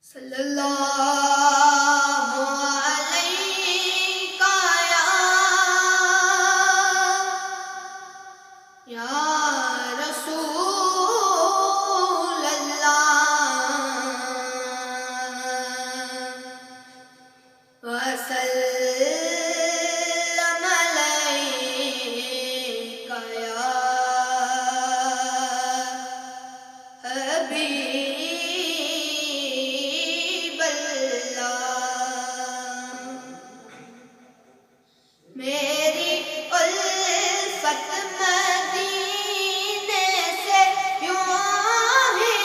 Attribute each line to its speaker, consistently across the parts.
Speaker 1: صلی اللہ علیہ یا رسول اللہ وسلم علیک یا حبیب میری الفت مدینے سے یوں ہی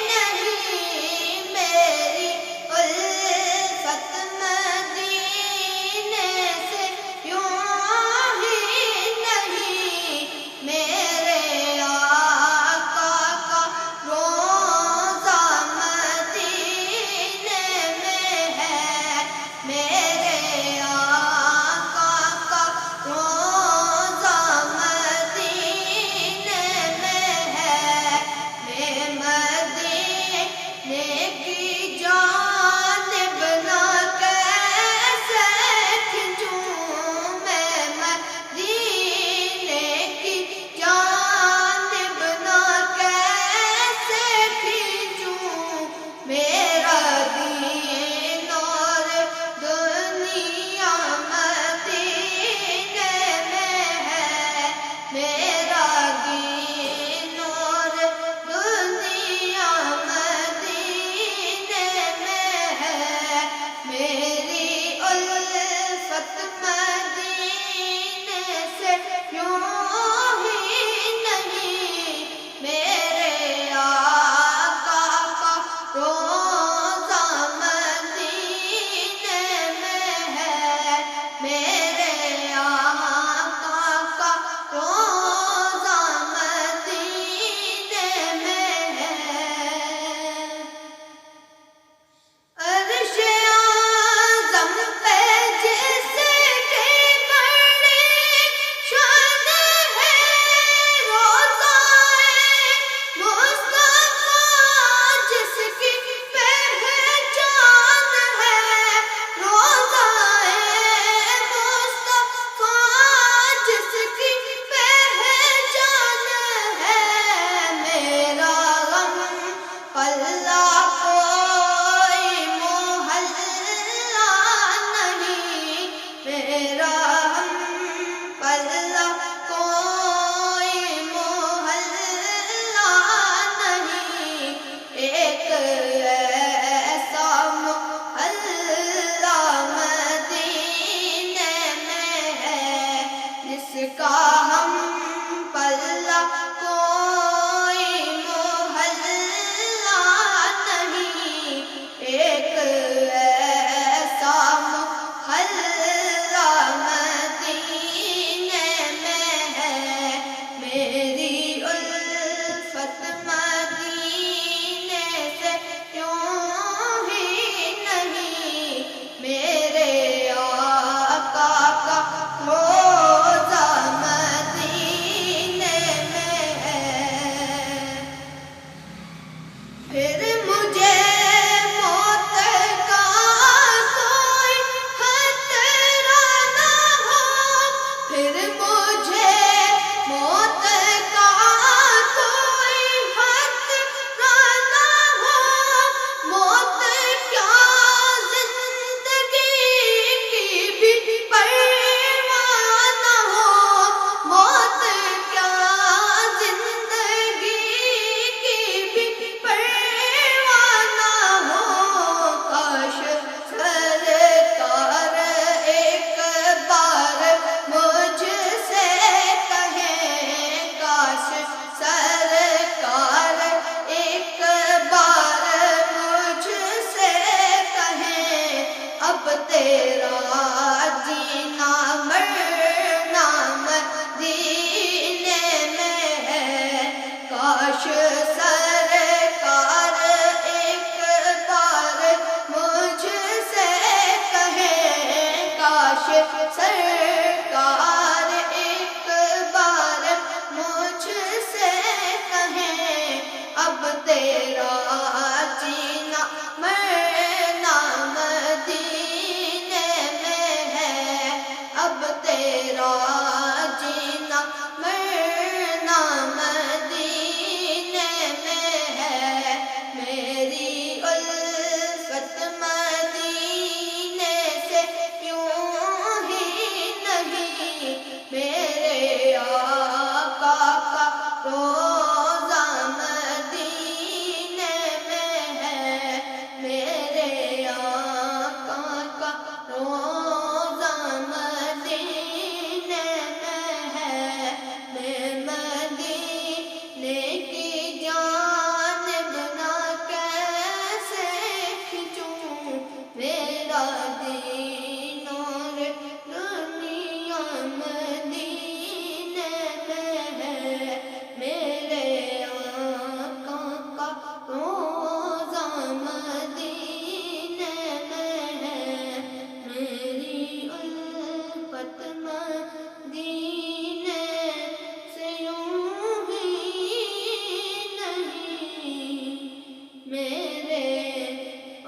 Speaker 1: نہیں، میری الفت مدینے سے یوں ہی نہیں، میرے آقا کا روضہ مدینے میں ہے، میرے آقا کا روضہ مدینے میں ہے، میں مدینے کی جانب نہ کیسے کھنچوں، میں مدینے کی جانب نہ کیسے کھنچوں، میرا دین اور دنیا مدینے میں ہے، میرا دین اور دنیا مدینے میں ہے، میری الفت مدینے سے یوں ہی نہیں، میرے آقا کا روضہ مدینے میں ہے، میرے آقا کا روضہ مدینے میں ہے، عرش اعظم پہ جس کی بڑی شان ہے، روضہ مصطفیٰ جس کی پہچان ہے، روضہ مصطفیٰ جس کی پہچان ہے، میرا غم پلہ کوئی محلہ نہیں، میرا غم پلہ کوئی محلہ نہیں، ایک ایسا محلہ مدینے میں ہے، جس کا ہم پلہ کوئی محلہ نہیں، ایک ایسا محلہ مدینے میں ہے، میری الفت مدینے سے یوں ہی نہیں، میرے آقا کا روضہ مدینے میں ہے، پھر مجھے موت کا کوئی خطرہ نہ ہو، پھر مجھے موت کا کوئی خطرہ نہ ہو، موت کیا زندگی کی بھی پرواہ نہ ہو، موت کیا زندگی کی بھی پرواہ نہ ہو، کاش سرکار ایک بار مجھ سے کہیں، کاش سرکار ایک بار مجھ سے کہیں، اب تیرا جینا مرنا مدینے میں ہے، کاش سرکار ایک بار مجھ سے کہیں، کاش سرکار ایک بار مجھ سے کہیں، اب تیرا جینا مرنا میرا دین اور دنیا مدینے میں ہے، میرے آقا کا روضہ مدینے میں ہے، میری الفت مدینے سے یوں ہی نہیں، میرے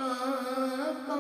Speaker 1: آقا